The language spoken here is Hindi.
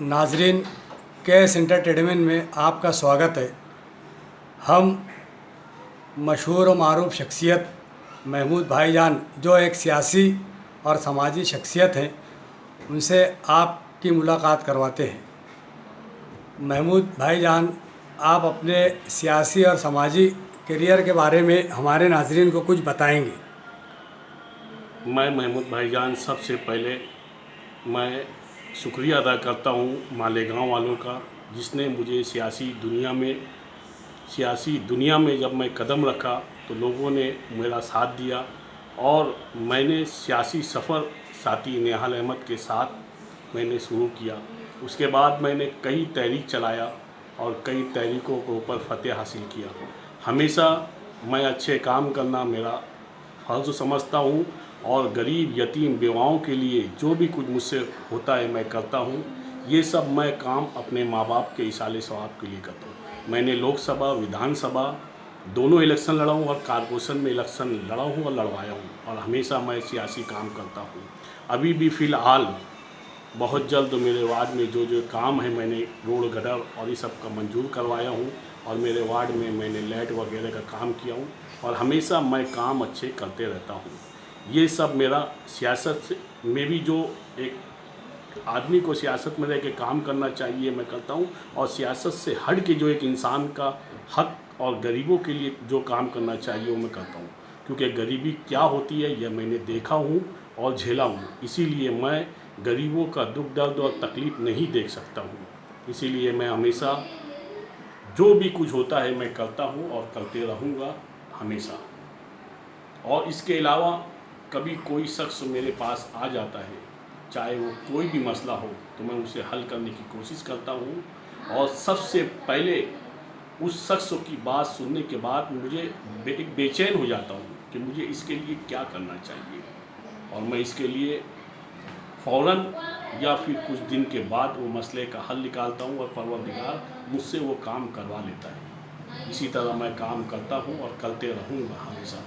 नाजरीन, कैश एंटरटेनमेंट में आपका स्वागत है। हम मशहूर व मारूफ शख्सियत महमूद भाईजान, जो एक सियासी और समाजी शख्सियत हैं, उनसे आपकी मुलाकात करवाते हैं। महमूद भाईजान, आप अपने सियासी और समाजी करियर के बारे में हमारे नाजरीन को कुछ बताएंगे? मैं महमूद भाईजान, सबसे पहले मैं शुक्रिया अदा करता हूँ मालेगांव वालों का, जिसने मुझे सियासी दुनिया में जब मैं कदम रखा तो लोगों ने मेरा साथ दिया और मैंने सियासी सफ़र साथी नेहाल अहमद के साथ मैंने शुरू किया। उसके बाद मैंने कई तहरीक चलाया और कई तहरीकों के ऊपर फतेह हासिल किया। हमेशा मैं अच्छे काम करना मेरा फ़र्ज़ समझता हूँ और गरीब यतीम बेवाओं के लिए जो भी कुछ मुझसे होता है मैं करता हूँ। ये सब मैं काम अपने माँ बाप के इसाले सवाब के लिए करता हूँ। मैंने लोकसभा विधानसभा दोनों इलेक्शन लड़ा हूँ और कारपोरेशन में इलेक्शन लड़ा हूँ और लड़वाया हूँ, और हमेशा मैं सियासी काम करता हूँ। अभी भी फ़िलहाल बहुत जल्द मेरे वार्ड में जो जो काम है, मैंने रोड गटर और ये सब का मंजूर करवाया हूँ और मेरे वार्ड में मैंने लाइट वगैरह का काम किया हूँ और हमेशा मैं काम अच्छे करते रहता हूँ। ये सब मेरा सियासत में भी जो एक आदमी को सियासत में रह के काम करना चाहिए मैं करता हूँ, और सियासत से हट के जो एक इंसान का हक और गरीबों के लिए जो काम करना चाहिए वो मैं करता हूँ, क्योंकि गरीबी क्या होती है यह मैंने देखा हूँ और झेला हूँ। इसीलिए मैं गरीबों का दुख दर्द और तकलीफ़ नहीं देख सकता हूँ। इसीलिए मैं हमेशा जो भी कुछ होता है मैं करता हूँ और करते रहूँगा हमेशा। और इसके अलावा कभी कोई शख्स मेरे पास आ जाता है, चाहे वो कोई भी मसला हो, तो मैं उसे हल करने की कोशिश करता हूँ और सबसे पहले उस शख्स की बात सुनने के बाद मुझे एक बेचैन हो जाता हूँ कि मुझे इसके लिए क्या करना चाहिए, और मैं इसके लिए फ़ौरन या फिर कुछ दिन के बाद वो मसले का हल निकालता हूँ और परवरदिगार मुझसे वो काम करवा लेता है। इसी तरह मैं काम करता हूँ और करते रहूँगा हमेशा।